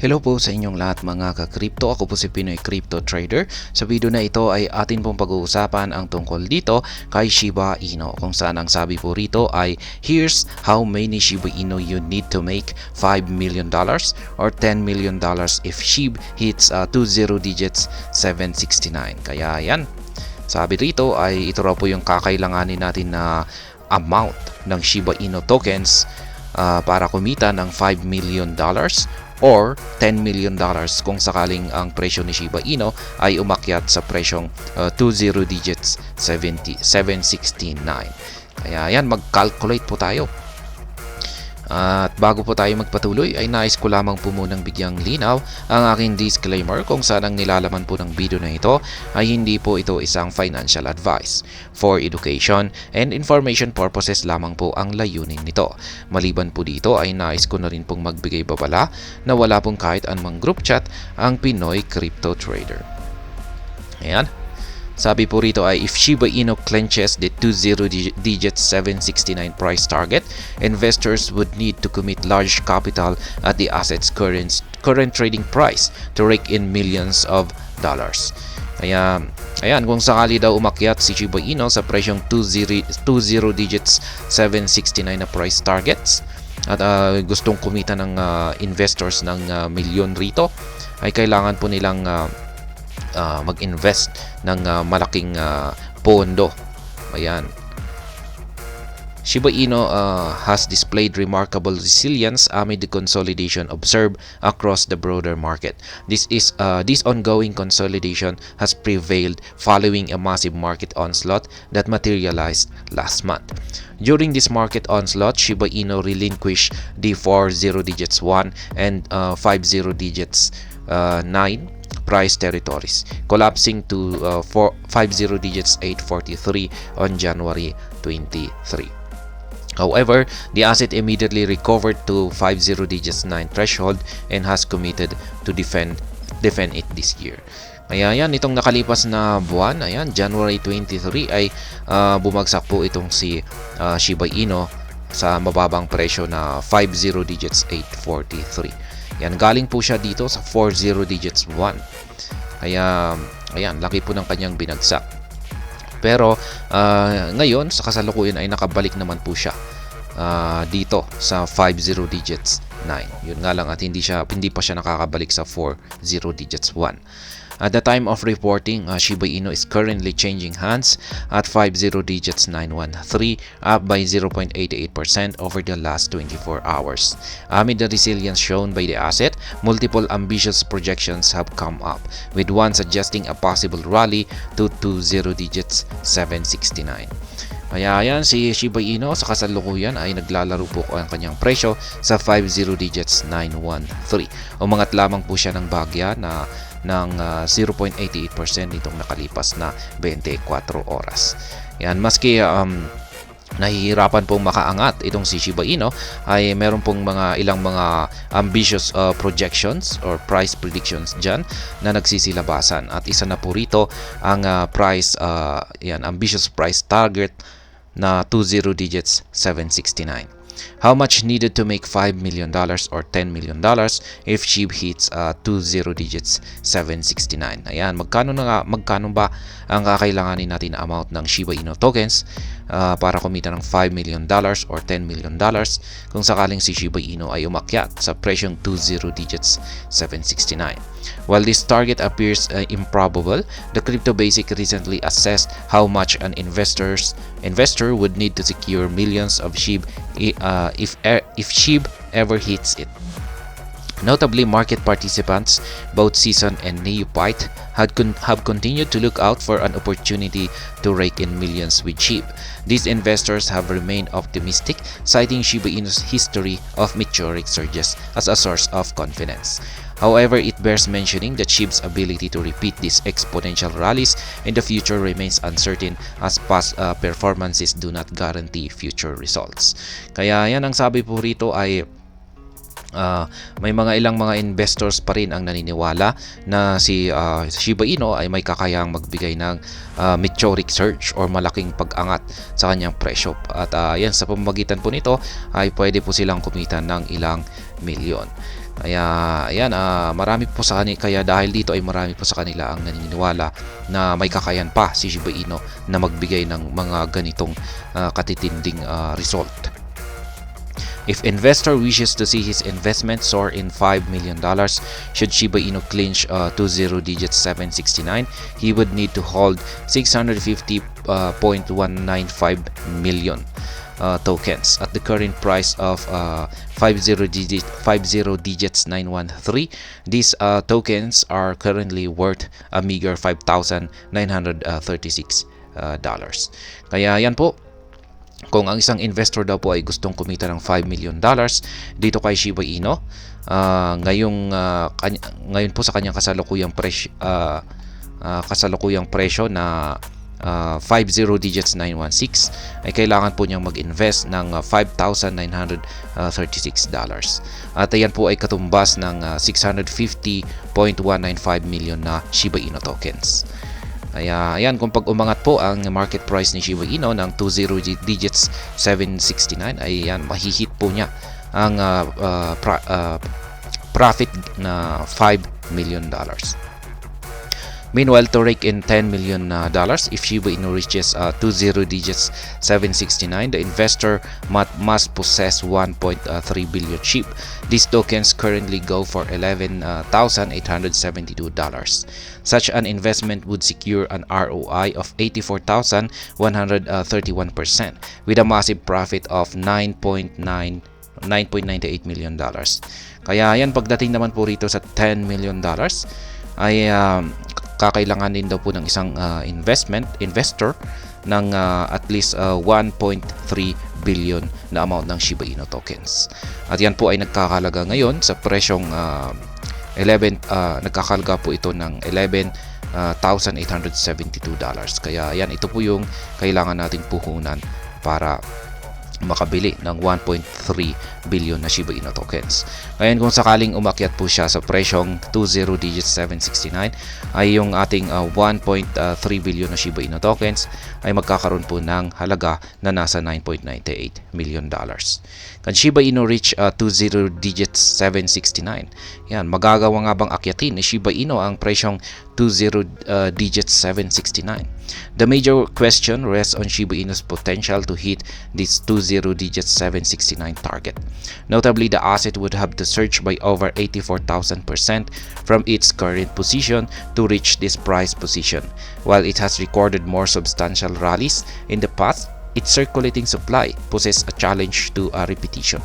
Hello po sa inyong lahat mga ka-crypto. Ako po si Pinoy Crypto Trader. Sa video na ito ay atin pong pag-uusapan ang tungkol dito kay Shiba Inu, kung saan ang sabi po rito ay here's how many Shiba Inu you need to make $5 million or $10 million if SHIB hits 20 digits 769. Kaya yan, sabi rito ay ito raw po yung kakailanganin natin na amount ng Shiba Inu tokens para kumita ng $5 million or $10 million kung sakaling ang presyo ni Shiba Inu ay umakyat sa presyong 20 digits 769. Kaya yan, mag-calculate po tayo. At bago po tayo magpatuloy ay nais ko lamang po munang bigyang linaw ang aking disclaimer kung saan ang nilalaman po ng video na ito ay hindi po ito isang financial advice. For education and information purposes lamang po ang layunin nito. Maliban po dito ay nais ko na rin pong magbigay babala na wala pong kahit anumang group chat ang Pinoy Crypto Trader. Ayan. Sabi po rito ay if Shiba Inu clenches the 20 digit 769 price target, investors would need to commit large capital at the asset's current trading price to rake in millions of dollars. Kaya ayan, kung sakali daw umakyat si Shiba Inu sa presyong 20 digits 769 na price targets at gustong kumita ng investors ng milyon rito, ay kailangan po nilang mag-invest ng malaking pondo. Ayan. Shiba Inu has displayed remarkable resilience amid the consolidation observed across the broader market. This ongoing consolidation has prevailed following a massive market onslaught that materialized last month. During this market onslaught, Shiba Inu relinquished the 40 digits 1 and 50 digits 9 price territories, collapsing to 50 digits 843 on January 23. However, the asset immediately recovered to 50 digits 9 threshold and has committed to defend it this year. Kaya yan, itong nakalipas na buwan, ayan, January 23 ay bumagsak po itong si Shiba Inu sa mababang presyo na 50 digits 843. Yan, galing po siya dito sa 40 digits 1. Kaya, ayan, laki po ng kanyang binagsak. Pero, ngayon, sa kasalukuyan ay nakabalik naman po siya dito sa 50 digits 9. Yun nga lang at hindi pa siya nakakabalik sa 40 digits 1. At the time of reporting, Shiba Inu is currently changing hands at 50 digits 913, up by 0.88% over the last 24 hours. Amid the resilience shown by the asset, multiple ambitious projections have come up, with one suggesting a possible rally to 20 digits 769. Kaya yan, si Shiba Inu sa kasalukuyan ay naglalaro po ang kanyang presyo sa 50 digits 913. Umangat lamang po siya ng bahagya ng 0.88% nitong nakalipas na 24 oras. Yan, maski nahihirapan pong makaangat itong si Shiba Inu, ay meron pong ilang mga ambitious projections or price predictions dyan na nagsisilabasan. At isa na po rito ang ambitious price target na 20 digits 769. How much needed to make $5 million or $10 million if SHIB hits 20 digits 769? Ayan, magkano ba ang kakailanganin natin na amount ng Shiba Inu tokens para kumita ng $5 million or $10 million kung sakaling si Shiba Inu ay umakyat sa presyong 20 digits 769? While this target appears improbable, the Crypto Basic recently assessed how much an investor would need to secure millions of SHIB if SHIB ever hits it. Notably, market participants, both seasoned and neophyte, have continued to look out for an opportunity to rake in millions with SHIB. These investors have remained optimistic, citing Shiba Inu's history of meteoric surges as a source of confidence. However, it bears mentioning that SHIB's ability to repeat these exponential rallies in the future remains uncertain, as past performances do not guarantee future results. Kaya yan, ang sabi po rito ay may ilang mga investors pa rin ang naniniwala na si Shiba Inu ay may kakayahang magbigay ng meteoric surge or malaking pag-angat sa kanyang presyo. At yan, sa pamamagitan po nito ay pwede po silang kumita ng ilang milyon. Kaya ayan, marami po sa kanila, kaya dahil dito ay marami po sa kanila ang naniniwala na may kakayan pa si Shiba Inu na magbigay ng mga ganitong katitinding result. If investor wishes to see his investment soar in $5 million, should Shiba Inu clinch 20 digits 769, he would need to hold 650.195 million tokens at the current price of 50 digits 913. These tokens are currently worth a meager $5,936. Kaya yan po, kung ang isang investor daw po ay gustong kumita ng $5 million dito kay Shiba Inu, ngayon po sa kanyang kasalukuyang presyo na 50 digits 916, ay kailangan po niyang mag-invest ng $5,936. At ayan po ay katumbas ng 650.195 million na Shiba Inu tokens. Kaya ayan, kung pag umangat po ang market price ni Shiba Inu ng 20 digits 769, ay yan, mahihit po niya ang profit na $5 million. Meanwhile, to rake in $10 million, if Shiba Inu reaches 20 digits 769, the investor must possess 1.3 billion SHIB. These tokens currently go for $11,872. Such an investment would secure an ROI of 84,131% with a massive profit of $9.98 million. Kaya yan, pagdating naman po rito sa $10 million, ay kakailangan din daw po ng isang investor ng at least 1.3 billion na amount ng Shiba Inu tokens. At yan po ay nagkakalaga ngayon sa presyong nagkakalaga po ito ng $11,872. Kaya yan, ito po yung kailangan nating puhunan para makabili ng 1.3 billion na Shiba Inu tokens. Ngayon, kung sakaling umakyat po siya sa presyong 20 digits 769, ay yung ating 1.3 billion na Shiba Inu tokens ay magkakaroon po ng halaga na nasa $9.98 million. Kan Shiba Inu reach 20 digits 769, yan, magagawa nga bang akyatin ni Shiba Inu ang presyong 20 digits 769? The major question rests on Shiba Inu's potential to hit this 20 digits 769 target. Notably, the asset would have to surge by over 84,000% from its current position to reach this price position. While it has recorded more substantial rallies in the past, its circulating supply poses a challenge to a repetition.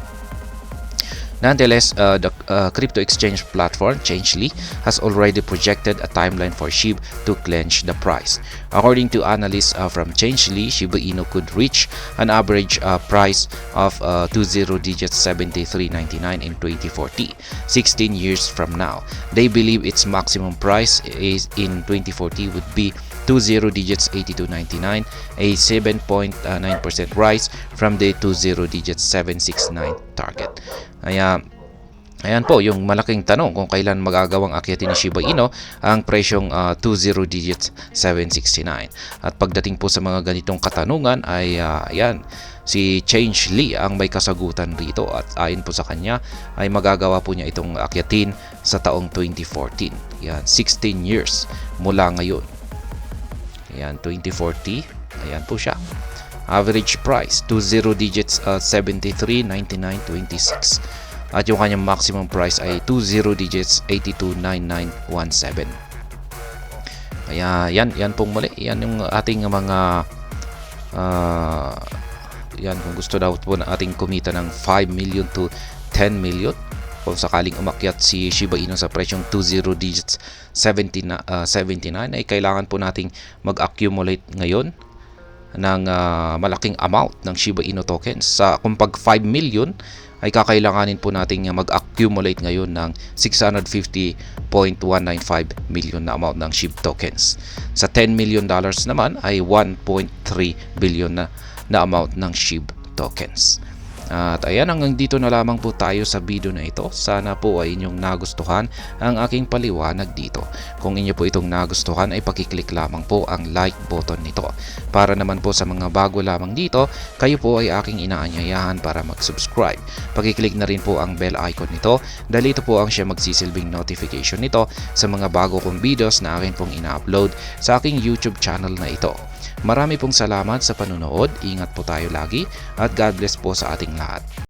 Nonetheless, the crypto exchange platform Changelly has already projected a timeline for SHIB to clinch the price. According to analysts from Changelly, Shiba Inu could reach an average price of 20 digits 73.99 in 2040, 16 years from now. They believe its maximum price is in 2040 would be 20 digits 82.99, a 7.9% rise from the 20 digits 769 target. Ayan po yung malaking tanong kung kailan magagawang akyatin ni Shiba Inu ang presyong 20 digits 769. At pagdating po sa mga ganitong katanungan ay ayan, si Changelly ang may kasagutan rito, at ayon po sa kanya ay magagawa po niya itong akyatin sa taong 2014. Yan, 16 years mula ngayon. Ayan, 2040. Ayan po siya. Average price 20 digits 73.99.26. At yung kanyang maximum price ay 20 digits 82.9917. Kaya yan pong muli. Yan yung ating mga yan, kung gusto daw po na ating kumita ng 5 million to 10 million kung sakaling umakyat si Shiba Inu sa presyong 20 digits 79, ay kailangan po nating mag-accumulate ngayon ng malaking amount ng Shiba Inu tokens. Kung pag 5 million ay kakailanganin po nating mag-accumulate ngayon ng 650.195 million na amount ng SHIB tokens. Sa $10 million naman ay 1.3 billion na amount ng SHIB tokens. At ayan, hanggang dito na lamang po tayo sa video na ito. Sana po ay inyong nagustuhan ang aking paliwanag dito. Kung inyo po itong nagustuhan ay pakiclick lamang po ang like button nito. Para naman po sa mga bago lamang dito, kayo po ay aking inaanyayahan para mag-subscribe. Pakiclick na rin po ang bell icon nito dahil ito po ang siya magsisilbing notification nito sa mga bago kong videos na akin pong ina-upload sa aking YouTube channel na ito. Marami pong salamat sa panunood, ingat po tayo lagi at God bless po sa ating lahat.